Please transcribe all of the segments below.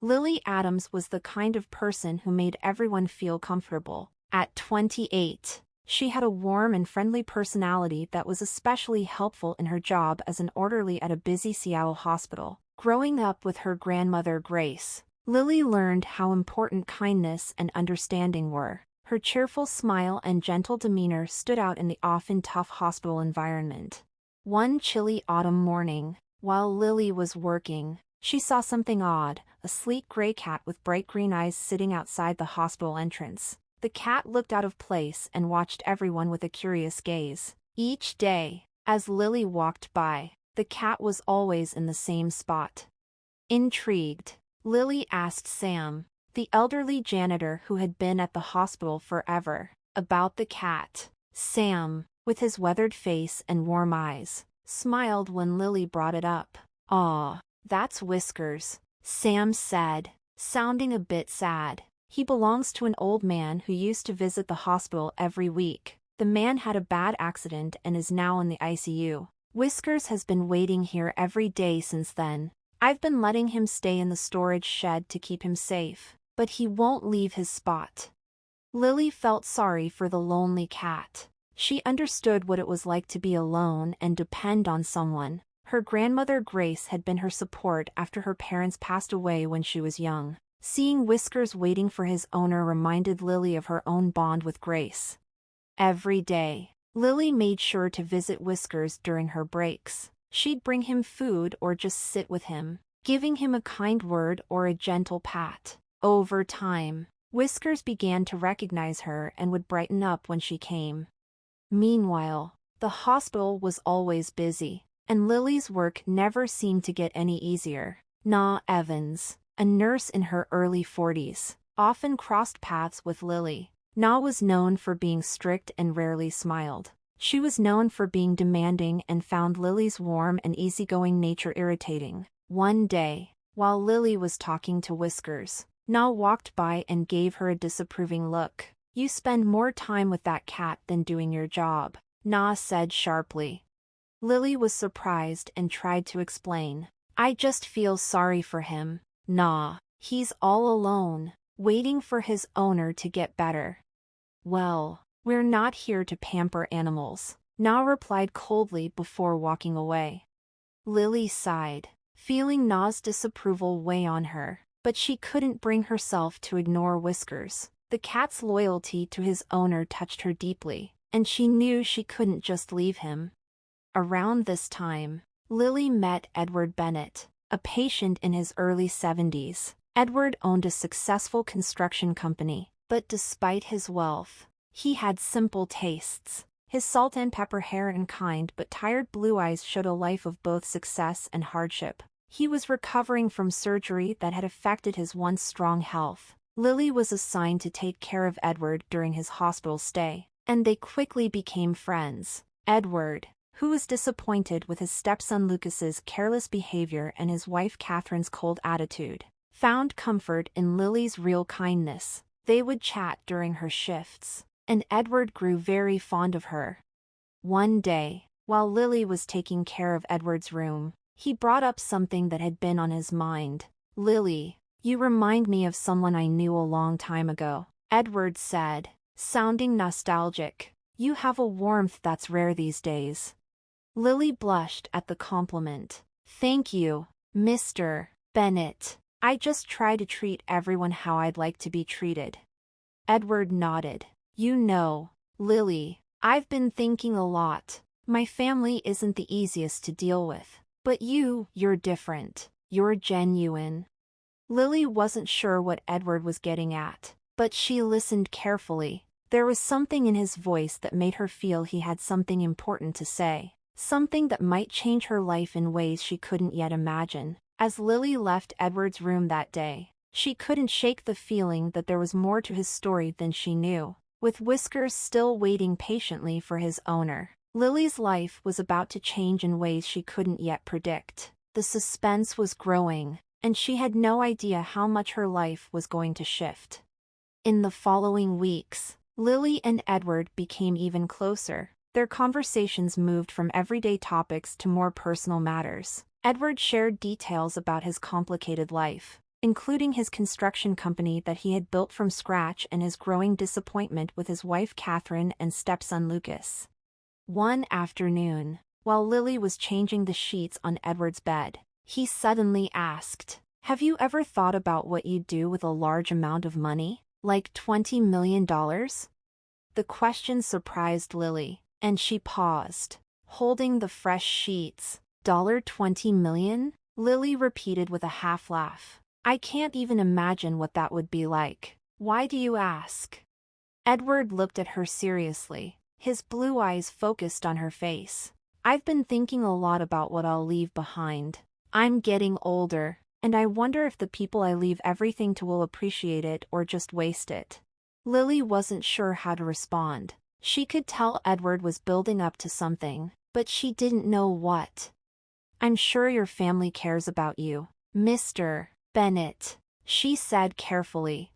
Lily Adams was the kind of person who made everyone feel comfortable. At 28, she had a warm and friendly personality that was especially helpful in her job as an orderly at a busy Seattle hospital. Growing up with her grandmother Grace, Lily learned how important kindness and understanding were. Her cheerful smile and gentle demeanor stood out in the often tough hospital environment. One chilly autumn morning, while Lily was working, she saw something odd: a sleek gray cat with bright green eyes sitting outside the hospital entrance. The cat looked out of place and watched everyone with a curious gaze. Each day, as Lily walked by, the cat was always in the same spot. Intrigued, Lily asked Sam, the elderly janitor who had been at the hospital forever, about the cat. Sam, with his weathered face and warm eyes, smiled when Lily brought it up. "Aw, that's Whiskers," Sam said, sounding a bit sad. "He belongs to an old man who used to visit the hospital every week. The man had a bad accident and is now in the ICU. Whiskers has been waiting here every day since then. I've been letting him stay in the storage shed to keep him safe, but he won't leave his spot." Lily felt sorry for the lonely cat. She understood what it was like to be alone and depend on someone. Her grandmother Grace had been her support after her parents passed away when she was young. Seeing Whiskers waiting for his owner reminded Lily of her own bond with Grace. Every day, Lily made sure to visit Whiskers during her breaks. She'd bring him food or just sit with him, giving him a kind word or a gentle pat. Over time, Whiskers began to recognize her and would brighten up when she came. Meanwhile, the hospital was always busy, and Lily's work never seemed to get any easier. Na Evans, a nurse in her early 40s, often crossed paths with Lily. Na was known for being strict and rarely smiled. She was known for being demanding and found Lily's warm and easygoing nature irritating. One day, while Lily was talking to Whiskers, Na walked by and gave her a disapproving look. "You spend more time with that cat than doing your job," Na said sharply. Lily was surprised and tried to explain. "I just feel sorry for him, Na. He's all alone, waiting for his owner to get better." "Well, we're not here to pamper animals," Na replied coldly before walking away. Lily sighed, feeling Na's disapproval weigh on her, but she couldn't bring herself to ignore Whiskers. The cat's loyalty to his owner touched her deeply, and she knew she couldn't just leave him. Around this time, Lily met Edward Bennett, a patient in his early 70s. Edward owned a successful construction company, but despite his wealth, he had simple tastes. His salt and pepper hair and kind but tired blue eyes showed a life of both success and hardship. He was recovering from surgery that had affected his once strong health. Lily was assigned to take care of Edward during his hospital stay, and they quickly became friends. Edward, who was disappointed with his stepson Lucas's careless behavior and his wife Catherine's cold attitude, found comfort in Lily's real kindness. They would chat during her shifts, and Edward grew very fond of her. One day, while Lily was taking care of Edward's room, he brought up something that had been on his mind. "Lily, you remind me of someone I knew a long time ago," Edward said, sounding nostalgic. "You have a warmth that's rare these days." Lily blushed at the compliment. "Thank you, Mr. Bennett. I just try to treat everyone how I'd like to be treated." Edward nodded. "You know, Lily, I've been thinking a lot. My family isn't the easiest to deal with, but you're different. You're genuine." Lily wasn't sure what Edward was getting at, but she listened carefully. There was something in his voice that made her feel he had something important to say, something that might change her life in ways she couldn't yet imagine. As Lily left Edward's room that day, she couldn't shake the feeling that there was more to his story than she knew. With Whiskers still waiting patiently for his owner, Lily's life was about to change in ways she couldn't yet predict. The suspense was growing, and she had no idea how much her life was going to shift. In the following weeks, Lily and Edward became even closer. Their conversations moved from everyday topics to more personal matters. Edward shared details about his complicated life, including his construction company that he had built from scratch and his growing disappointment with his wife Catherine and stepson Lucas. One afternoon, while Lily was changing the sheets on Edward's bed, he suddenly asked, "Have you ever thought about what you'd do with a large amount of money, like $20 million?" The question surprised Lily, and she paused, holding the fresh sheets. $20 million? Lily repeated with a half laugh. "I can't even imagine what that would be like. Why do you ask?" Edward looked at her seriously, his blue eyes focused on her face. "I've been thinking a lot about what I'll leave behind. I'm getting older, and I wonder if the people I leave everything to will appreciate it or just waste it." Lily wasn't sure how to respond. She could tell Edward was building up to something, but she didn't know what. "I'm sure your family cares about you, Mr. Bennett," she said carefully.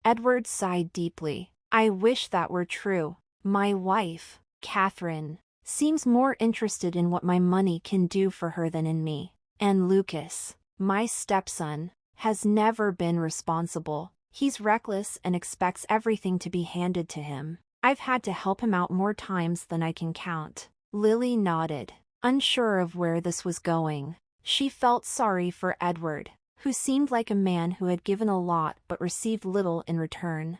Edward sighed deeply. "I wish that were true. My wife, Catherine, seems more interested in what my money can do for her than in me. And Lucas, my stepson, has never been responsible. He's reckless and expects everything to be handed to him. I've had to help him out more times than I can count." Lily nodded, unsure of where this was going. She felt sorry for Edward, who seemed like a man who had given a lot but received little in return.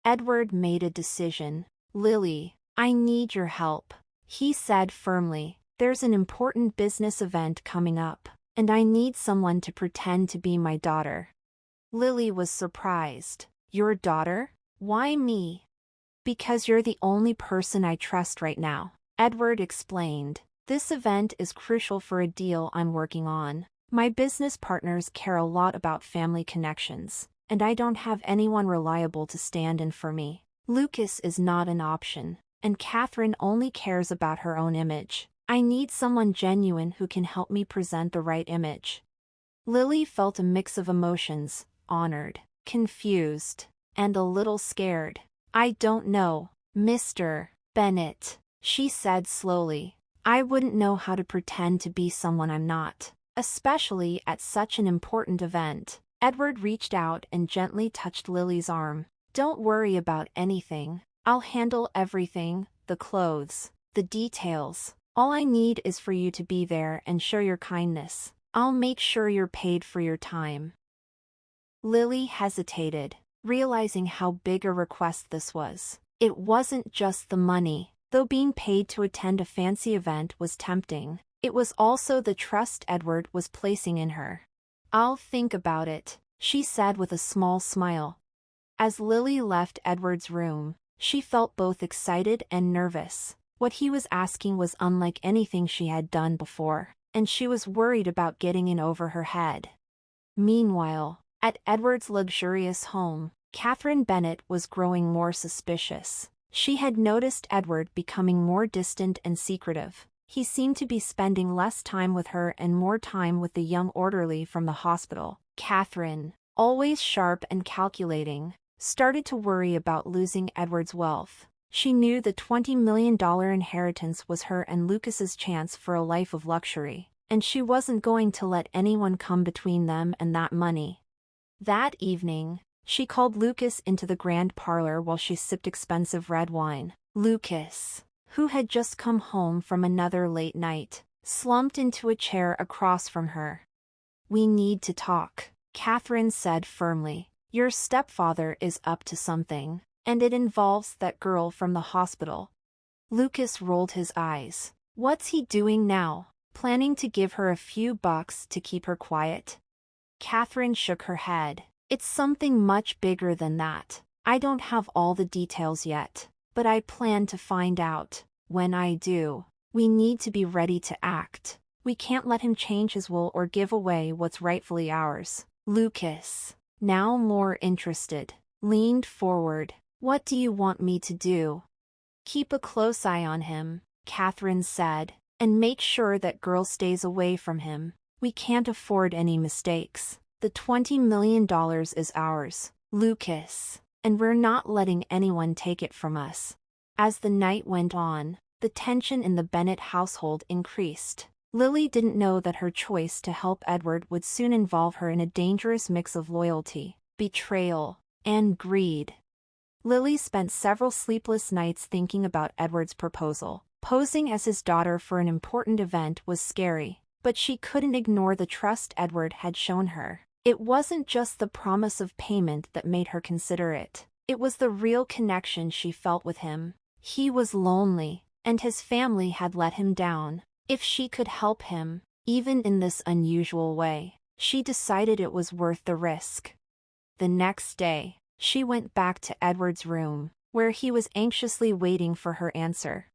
Edward made a decision. "Lily, I need your help," he said firmly. "There's an important business event coming up, and I need someone to pretend to be my daughter." Lily was surprised. "Your daughter? Why me?" "Because you're the only person I trust right now," Edward explained. "This event is crucial for a deal I'm working on. My business partners care a lot about family connections, and I don't have anyone reliable to stand in for me. Lucas is not an option, and Catherine only cares about her own image. I need someone genuine who can help me present the right image." Lily felt a mix of emotions, honored, confused, and a little scared. "I don't know, Mr. Bennett," she said slowly. "I wouldn't know how to pretend to be someone I'm not, especially at such an important event." Edward reached out and gently touched Lily's arm. "Don't worry about anything. I'll handle everything, the clothes, the details. All I need is for you to be there and show your kindness. I'll make sure you're paid for your time." Lily hesitated, realizing how big a request this was. It wasn't just the money. Though being paid to attend a fancy event was tempting, it was also the trust Edward was placing in her. "I'll think about it," she said with a small smile. As Lily left Edward's room, she felt both excited and nervous. What he was asking was unlike anything she had done before, and she was worried about getting in over her head. Meanwhile, at Edward's luxurious home, Catherine Bennett was growing more suspicious. She had noticed Edward becoming more distant and secretive. He seemed to be spending less time with her and more time with the young orderly from the hospital. Catherine, always sharp and calculating, started to worry about losing Edward's wealth. She knew the $20 million inheritance was her and Lucas's chance for a life of luxury, and she wasn't going to let anyone come between them and that money. That evening, she called Lucas into the grand parlor while she sipped expensive red wine. Lucas, who had just come home from another late night, slumped into a chair across from her. "We need to talk," Catherine said firmly. "Your stepfather is up to something, and it involves that girl from the hospital." Lucas rolled his eyes. "What's he doing now? Planning to give her a few bucks to keep her quiet?" Catherine shook her head. "It's something much bigger than that. I don't have all the details yet, but I plan to find out. When I do, we need to be ready to act. We can't let him change his will or give away what's rightfully ours." Lucas, now more interested, leaned forward. "What do you want me to do?" "Keep a close eye on him," Catherine said, "and make sure that girl stays away from him. We can't afford any mistakes. The $20 million is ours, Lucas, and we're not letting anyone take it from us." As the night went on, the tension in the Bennett household increased. Lily didn't know that her choice to help Edward would soon involve her in a dangerous mix of loyalty, betrayal, and greed. Lily spent several sleepless nights thinking about Edward's proposal. Posing as his daughter for an important event was scary, but she couldn't ignore the trust Edward had shown her. It wasn't just the promise of payment that made her consider it. It was the real connection she felt with him. He was lonely, and his family had let him down. If she could help him, even in this unusual way, she decided it was worth the risk. The next day, she went back to Edward's room, where he was anxiously waiting for her answer.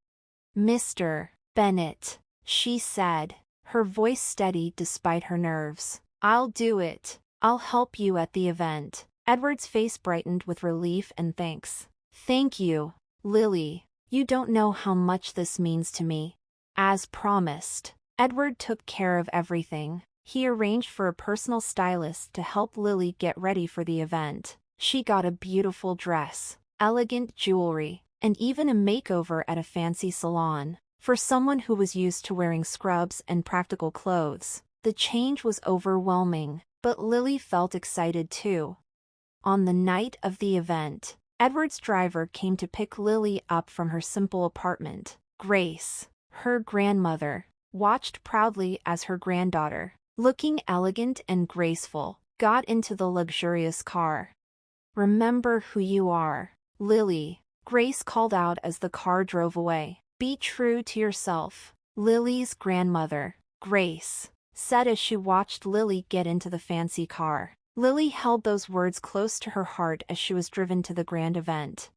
"Mr. Bennet," she said, her voice steady despite her nerves. "I'll do it. I'll help you at the event." Edward's face brightened with relief and thanks. "Thank you, Lily. You don't know how much this means to me." As promised, Edward took care of everything. He arranged for a personal stylist to help Lily get ready for the event. She got a beautiful dress, elegant jewelry, and even a makeover at a fancy salon. For someone who was used to wearing scrubs and practical clothes, the change was overwhelming, but Lily felt excited too. On the night of the event, Edward's driver came to pick Lily up from her simple apartment. Grace, her grandmother, watched proudly as her granddaughter, looking elegant and graceful, got into the luxurious car. "Remember who you are, Lily," Grace called out as the car drove away. "Be true to yourself." Lily's grandmother, Grace, said as she watched Lily get into the fancy car. Lily held those words close to her heart as she was driven to the grand event.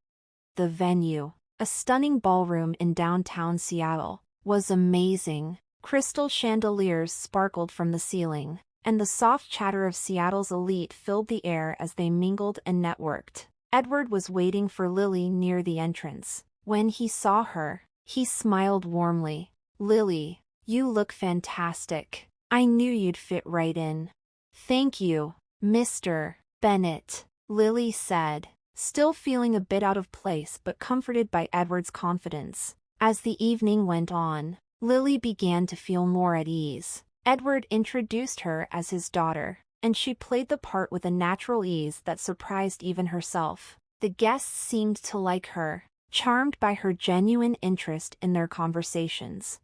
The venue, a stunning ballroom in downtown Seattle, was amazing. Crystal chandeliers sparkled from the ceiling, and the soft chatter of Seattle's elite filled the air as they mingled and networked. Edward was waiting for Lily near the entrance. When he saw her, he smiled warmly. "Lily, you look fantastic. I knew you'd fit right in." "Thank you, Mr. Bennet," Lily said, still feeling a bit out of place but comforted by Edward's confidence. As the evening went on, Lily began to feel more at ease. Edward introduced her as his daughter, and she played the part with a natural ease that surprised even herself. The guests seemed to like her, charmed by her genuine interest in their conversations.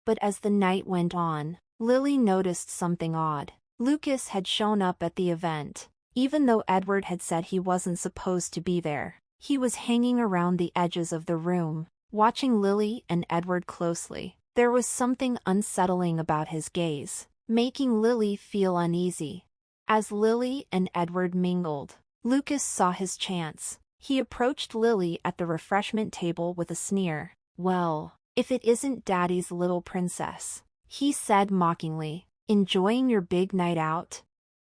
But as the night went on, Lily noticed something odd. Lucas had shown up at the event. Even though Edward had said he wasn't supposed to be there, he was hanging around the edges of the room, watching Lily and Edward closely. There was something unsettling about his gaze, making Lily feel uneasy. As Lily and Edward mingled, Lucas saw his chance. He approached Lily at the refreshment table with a sneer. "Well, if it isn't Daddy's little princess," he said mockingly. "Enjoying your big night out?"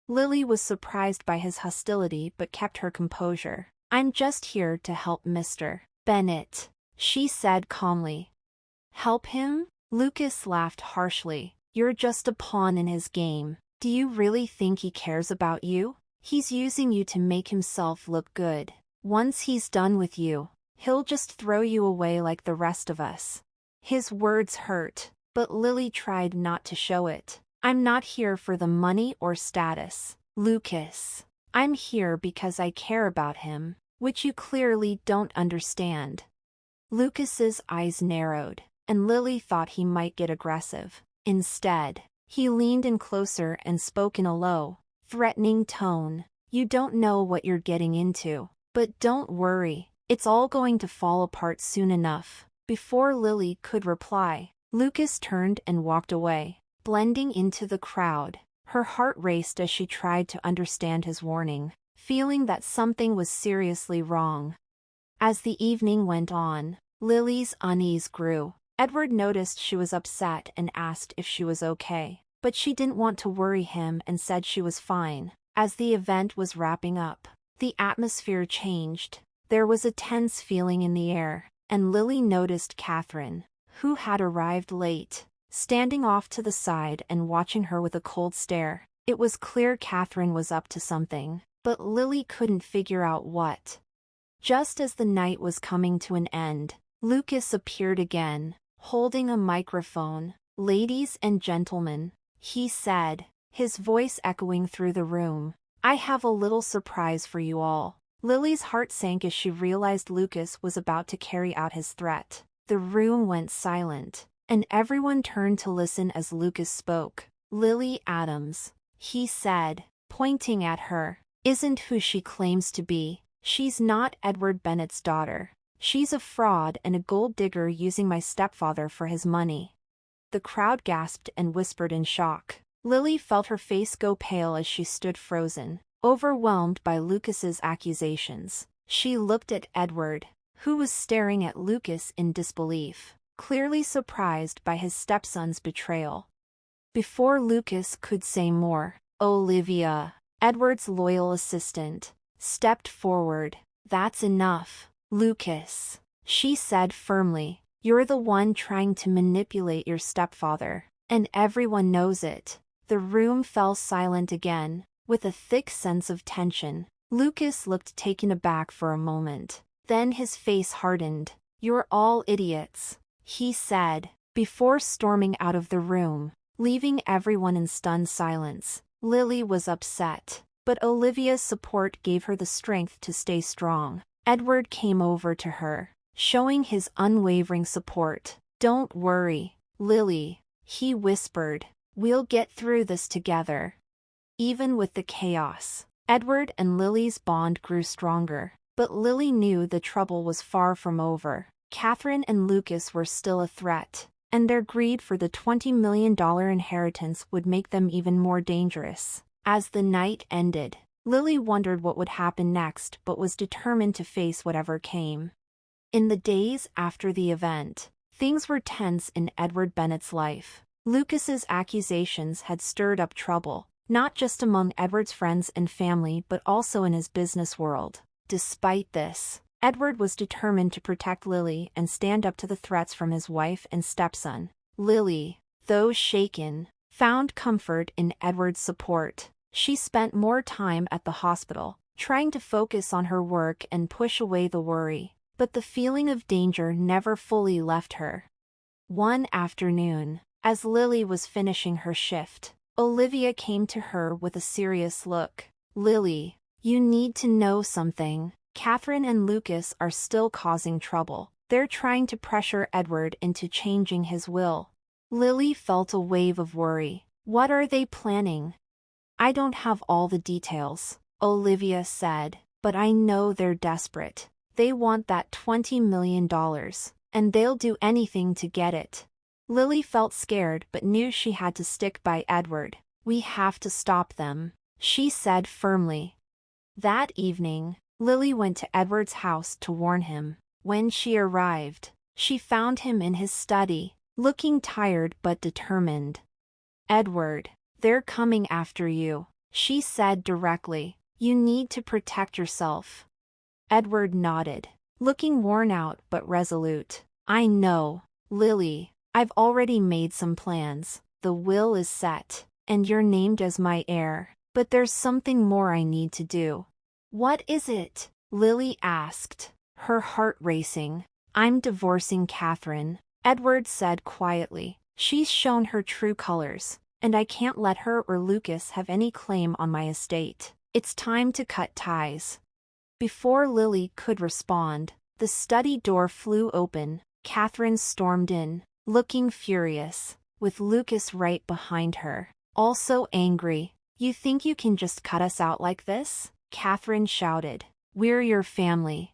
Lily was surprised by his hostility but kept her composure. "I'm just here to help Mr. Bennet," she said calmly. "Help him?" Lucas laughed harshly. "You're just a pawn in his game. Do you really think he cares about you? He's using you to make himself look good. Once he's done with you, he'll just throw you away like the rest of us." His words hurt, but Lily tried not to show it. "I'm not here for the money or status, Lucas. I'm here because I care about him, which you clearly don't understand." Lucas's eyes narrowed, and Lily thought he might get aggressive. Instead, he leaned in closer and spoke in a low, threatening tone. "You don't know what you're getting into, but don't worry, it's all going to fall apart soon enough." Before Lily could reply, Lucas turned and walked away. Blending into the crowd, her heart raced as she tried to understand his warning, feeling that something was seriously wrong. As the evening went on, Lily's unease grew. Edward noticed she was upset and asked if she was okay, but she didn't want to worry him and said she was fine. As the event was wrapping up, the atmosphere changed. There was a tense feeling in the air, and Lily noticed Catherine, who had arrived late, standing off to the side and watching her with a cold stare. It was clear Catherine was up to something, but Lily couldn't figure out what. Just as the night was coming to an end, Lucas appeared again, holding a microphone. "Ladies and gentlemen," he said, his voice echoing through the room, "I have a little surprise for you all." Lily's heart sank as she realized Lucas was about to carry out his threat. The room went silent, and everyone turned to listen as Lucas spoke. "Lily Adams," he said, pointing at her, "isn't who she claims to be. She's not Edward Bennett's daughter. She's a fraud and a gold digger using my stepfather for his money." The crowd gasped and whispered in shock. Lily felt her face go pale as she stood frozen, overwhelmed by Lucas's accusations. She looked at Edward, who was staring at Lucas in disbelief, clearly surprised by his stepson's betrayal. Before Lucas could say more, Olivia, Edward's loyal assistant, stepped forward. "That's enough, Lucas," she said firmly. "You're the one trying to manipulate your stepfather, and everyone knows it." The room fell silent again, with a thick sense of tension. Lucas looked taken aback for a moment. Then his face hardened. "You're all idiots," he said, before storming out of the room, leaving everyone in stunned silence. Lily was upset, but Olivia's support gave her the strength to stay strong. Edward came over to her, showing his unwavering support. "Don't worry, Lily," he whispered. "We'll get through this together." Even with the chaos, Edward and Lily's bond grew stronger, but Lily knew the trouble was far from over. Catherine and Lucas were still a threat, and their greed for the $20 million inheritance would make them even more dangerous. As the night ended, Lily wondered what would happen next but was determined to face whatever came. In the days after the event, things were tense in Edward Bennett's life. Lucas's accusations had stirred up trouble, not just among Edward's friends and family but also in his business world. Despite this, Edward was determined to protect Lily and stand up to the threats from his wife and stepson. Lily, though shaken, found comfort in Edward's support. She spent more time at the hospital, trying to focus on her work and push away the worry, but the feeling of danger never fully left her. One afternoon, as Lily was finishing her shift, Olivia came to her with a serious look. "Lily, you need to know something. Catherine and Lucas are still causing trouble. They're trying to pressure Edward into changing his will." Lily felt a wave of worry. "What are they planning?" "I don't have all the details," Olivia said, "but I know they're desperate. They want that $20 million, and they'll do anything to get it." Lily felt scared but knew she had to stick by Edward. "We have to stop them," she said firmly. That evening, Lily went to Edward's house to warn him. When she arrived, she found him in his study, looking tired but determined. "Edward, they're coming after you," she said directly. "You need to protect yourself." Edward nodded, looking worn out but resolute. "I know, Lily. I've already made some plans. The will is set, and you're named as my heir. But there's something more I need to do." "What is it?" Lily asked, her heart racing. "I'm divorcing Catherine," Edward said quietly. "She's shown her true colors, and I can't let her or Lucas have any claim on my estate. It's time to cut ties." Before Lily could respond, the study door flew open. Catherine stormed in, looking furious, with Lucas right behind her, also angry. "You think you can just cut us out like this?" Catherine shouted. "We're your family."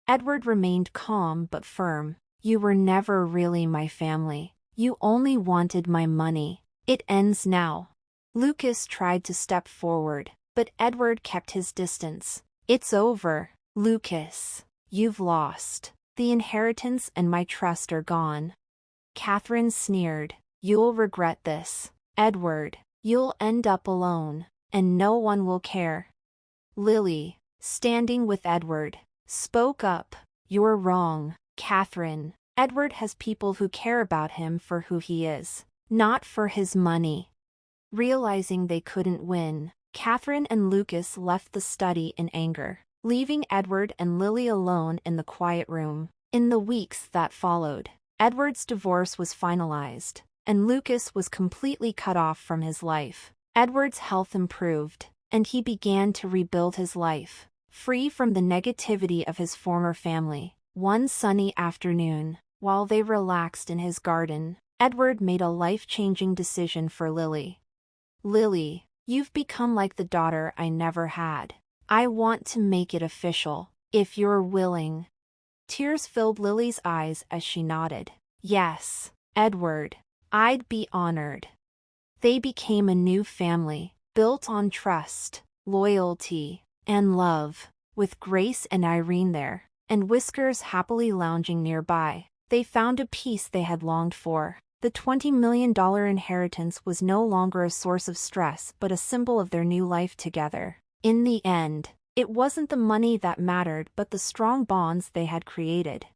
Edward remained calm but firm. "You were never really my family. You only wanted my money. It ends now." Lucas tried to step forward, but Edward kept his distance. "It's over, Lucas. You've lost. The inheritance and my trust are gone." Catherine sneered. "You'll regret this, Edward. You'll end up alone, and no one will care." Lily, standing with Edward, spoke up. "You're wrong, Catherine. Edward has people who care about him for who he is, not for his money." Realizing they couldn't win, Catherine and Lucas left the study in anger, leaving Edward and Lily alone in the quiet room. In the weeks that followed, Edward's divorce was finalized, and Lucas was completely cut off from his life. Edward's health improved, and he began to rebuild his life, free from the negativity of his former family. One sunny afternoon, while they relaxed in his garden, Edward made a life-changing decision for Lily. "Lily, you've become like the daughter I never had. I want to make it official, if you're willing." Tears filled Lily's eyes as she nodded. "Yes, Edward, I'd be honored." They became a new family, built on trust, loyalty, and love. With Grace and Irene there, and Whiskers happily lounging nearby, they found a peace they had longed for. The $20 million inheritance was no longer a source of stress but a symbol of their new life together. In the end, it wasn't the money that mattered but the strong bonds they had created.